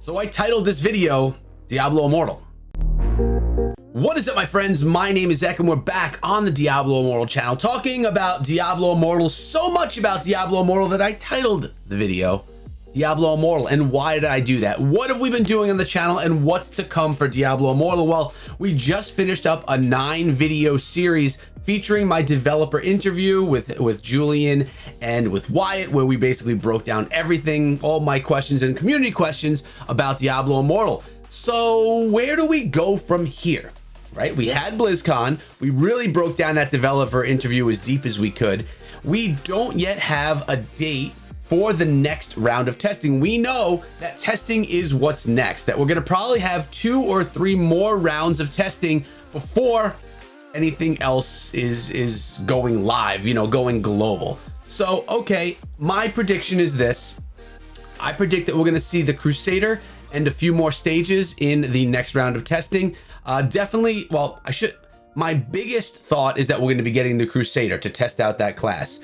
So I titled this video, Diablo Immortal. What is up, my friends? My name is Ek, and we're back on the Diablo Immortal channel talking about Diablo Immortal, so much about Diablo Immortal that I titled the video Diablo Immortal. And why did I do that? What have we been doing on the channel, and what's to come for Diablo Immortal? Well, we just finished up a 9-video series featuring my developer interview with Julian and with Wyatt, where we basically broke down everything, all my questions and community questions about Diablo Immortal. So where do we go from here? Right? We had BlizzCon. We really broke down that developer interview as deep as we could. We don't yet have a date for the next round of testing. We know that testing is what's next, that we're gonna probably have 2 or 3 more rounds of testing before anything else is going live, going global. So, okay, my prediction is this. I predict that we're gonna see the Crusader and a few more stages in the next round of testing. Definitely, well, my biggest thought is that we're gonna be getting the Crusader to test out that class.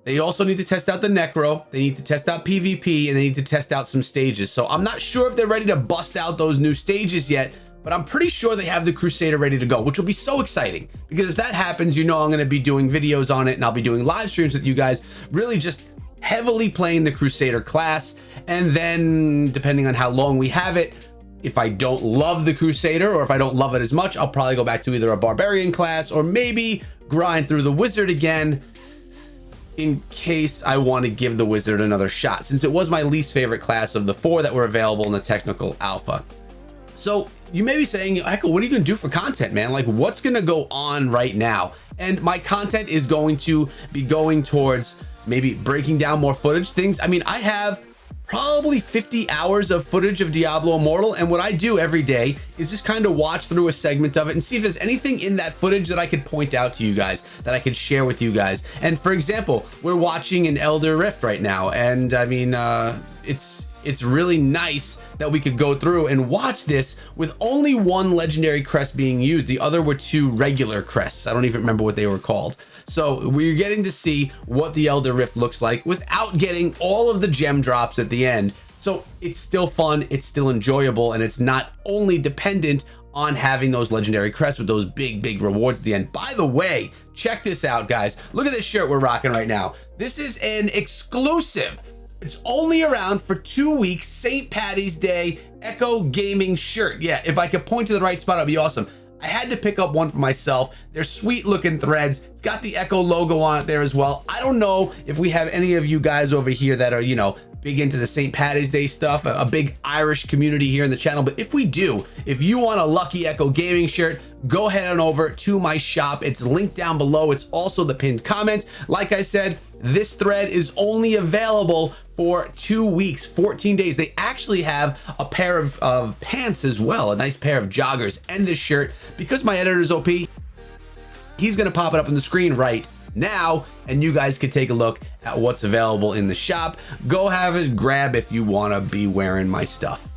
They also need to test out the Necro, they need to test out PvP, and they need to test out some stages. So I'm not sure if they're ready to bust out those new stages yet, but I'm pretty sure they have the Crusader ready to go, which will be so exciting, because if that happens, I'm gonna be doing videos on it, and I'll be doing live streams with you guys, really just heavily playing the Crusader class. And then depending on how long we have it, if I don't love the Crusader, or if I don't love it as much, I'll probably go back to either a Barbarian class or maybe grind through the Wizard again, in case I want to give the Wizard another shot, since it was my least favorite class of the 4 that were available in the technical alpha. So you may be saying, Echo, what are you gonna do for content, man? Like, what's gonna go on right now? And my content is going to be going towards maybe breaking down more footage things. I mean, I have probably 50 hours of footage of Diablo Immortal, and what I do every day is just kind of watch through a segment of it and see if there's anything in that footage that I could point out to you guys, that I could share with you guys. And for example, we're watching an Elder Rift right now, and I mean, it's really nice that we could go through and watch this with only 1 legendary crest being used. The other were 2 regular crests. I don't even remember what they were called. So we're getting to see what the Elder Rift looks like without getting all of the gem drops at the end. So it's still fun, it's still enjoyable, and it's not only dependent on having those legendary crests with those big rewards at the end. By the way, check this out, guys. Look at this shirt we're rocking right now. This is an exclusive. It's only around for 2 weeks, St. Paddy's Day Echo Gaming shirt. Yeah, if I could point to the right spot, it'd be awesome. I had to pick up one for myself. They're sweet looking threads. It's got the Echo logo on it there as well. I don't know if we have any of you guys over here that are, big into the St. Paddy's Day stuff, a big Irish community here in the channel. But if we do, if you want a Lucky Echo Gaming shirt, go ahead on over to my shop. It's linked down below. It's also the pinned comment. Like I said, this thread is only available for 2 weeks, 14 days. They actually have a pair of pants as well, a nice pair of joggers, and this shirt. Because my editor's OP, he's gonna pop it up on the screen right now, and you guys can take a look at what's available in the shop. Go have it, grab if you wanna be wearing my stuff.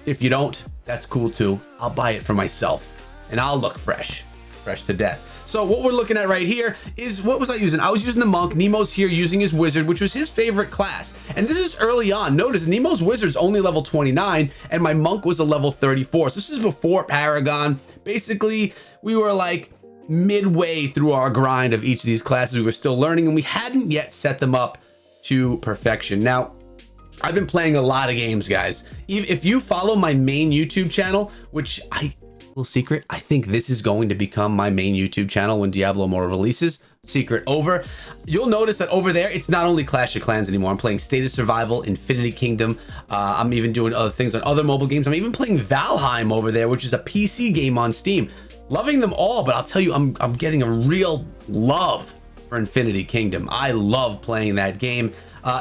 If you don't, that's cool too. I'll buy it for myself, and I'll look fresh to death. So what we're looking at right here is, what was I using? I was using the Monk. Nemo's here using his Wizard, which was his favorite class. And this is early on. Notice Nemo's Wizard's only level 29, and my Monk was a level 34. So this is before Paragon. Basically, we were like midway through our grind of each of these classes. We were still learning, and we hadn't yet set them up to perfection. Now, I've been playing a lot of games, guys. If you follow my main YouTube channel, which secret, I think this is going to become my main YouTube channel when Diablo Immortal releases. Secret over. You'll notice that over there, it's not only Clash of Clans anymore. I'm playing State of Survival, Infinity Kingdom. I'm even doing other things on other mobile games. I'm even playing Valheim over there, which is a PC game on Steam. Loving them all, but I'll tell you, I'm getting a real love for Infinity Kingdom. I love playing that game.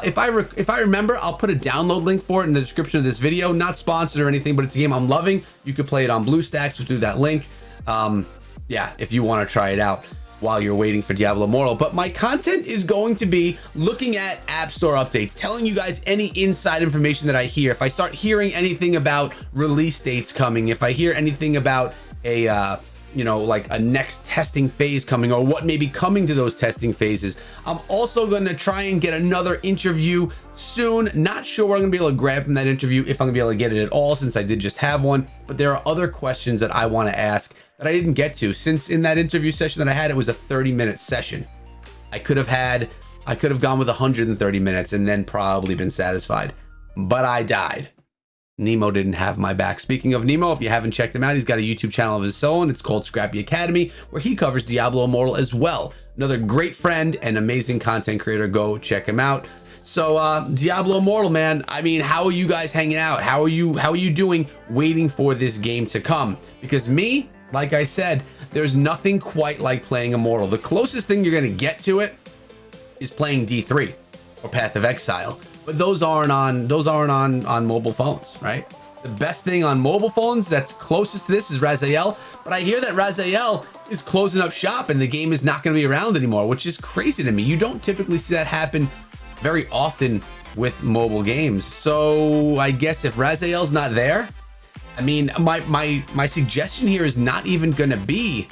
If I remember, I'll put a download link for it in the description of this video. Not sponsored or anything, but it's a game I'm loving. You could play it on BlueStacks through that link. Yeah, if you want to try it out while you're waiting for Diablo Immortal. But my content is going to be looking at App Store updates, telling you guys any inside information that I hear. If I start hearing anything about release dates coming, if I hear anything about a you know, like a next testing phase coming, or what may be coming to those testing phases. I'm also going to try and get another interview soon. Not sure what I'm gonna be able to grab from that interview, if I'm gonna be able to get it at all, since I did just have one, but there are other questions that I want to ask that I didn't get to, since in that interview session that I had, it was a 30-minute session. I could have gone with 130 minutes and then probably been satisfied, but I died. Nemo didn't have my back. Speaking of Nemo, if you haven't checked him out, he's got a YouTube channel of his own. It's called Scrappy Academy, where he covers Diablo Immortal as well. Another great friend and amazing content creator. Go check him out. So Diablo Immortal, man, I mean, how are you guys hanging out? How are you doing waiting for this game to come? Because me, like I said, there's nothing quite like playing Immortal. The closest thing you're gonna get to it is playing D3 or Path of Exile. But those aren't on mobile phones, right? The best thing on mobile phones that's closest to this is Raziel, but I hear that Raziel is closing up shop and the game is not going to be around anymore, which is crazy to me. You don't typically see that happen very often with mobile games. So I guess if Raziel's not there, I mean, my suggestion here is not even going to be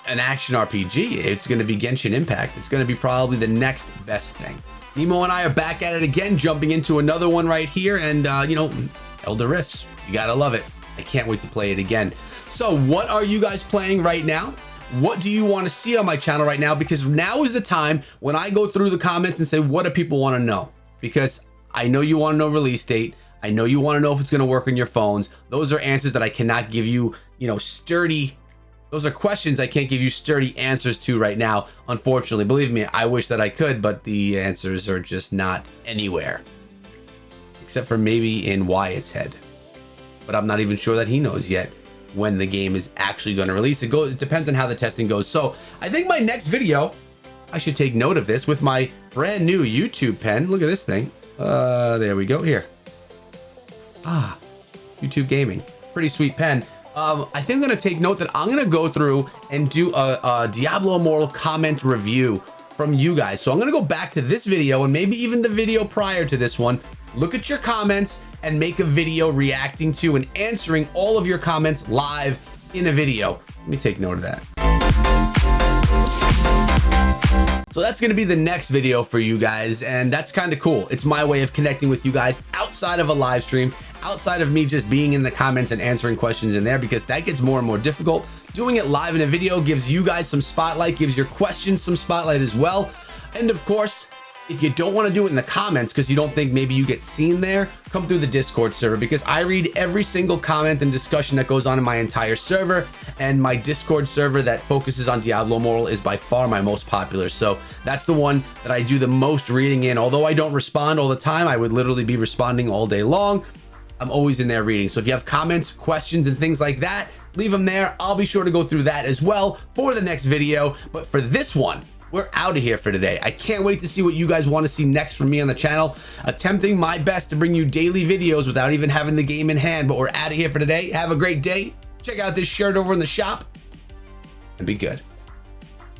an action RPG. It's going to be Genshin Impact. It's going to be probably the next best thing. Nemo and I are back at it again, jumping into another one right here, and you know, Elder Rifts, you gotta love it. I can't wait to play it again. So what are you guys playing right now? What do you want to see on my channel right now? Because now is the time when I go through the comments and say, what do people want to know? Because I know you want to know release date. I know you want to know if it's going to work on your phones. Those are answers that I cannot give you, you know, those are questions I can't give you sturdy answers to right now, unfortunately. Believe me, I wish that I could, but the answers are just not anywhere. Except for maybe in Wyatt's head. But I'm not even sure that he knows yet when the game is actually going to release. It depends on how the testing goes. So I think my next video, I should take note of this with my brand new YouTube pen. Look at this thing. There we go, here. YouTube Gaming. Pretty sweet pen. I think I'm going to take note that I'm going to go through and do a Diablo Immortal comment review from you guys. So I'm going to go back to this video and maybe even the video prior to this one, look at your comments and make a video reacting to and answering all of your comments live in a video. Let me take note of that. So that's going to be the next video for you guys, and that's kind of cool. It's my way of connecting with you guys outside of a live stream, outside of me just being in the comments and answering questions in there, because that gets more and more difficult. Doing it live in a video gives you guys some spotlight, gives your questions some spotlight as well. And of course, if you don't want to do it in the comments because you don't think maybe you get seen there, come through the Discord server, because I read every single comment and discussion that goes on in my entire server, and my Discord server that focuses on Diablo Immortal is by far my most popular. So that's the one that I do the most reading in. Although I don't respond all the time, I would literally be responding all day long. I'm always in there reading. So if you have comments, questions, and things like that, leave them there. I'll be sure to go through that as well for the next video. But for this one, we're out of here for today. I can't wait to see what you guys want to see next from me on the channel. Attempting my best to bring you daily videos without even having the game in hand, but we're out of here for today. Have a great day. Check out this shirt over in the shop and be good.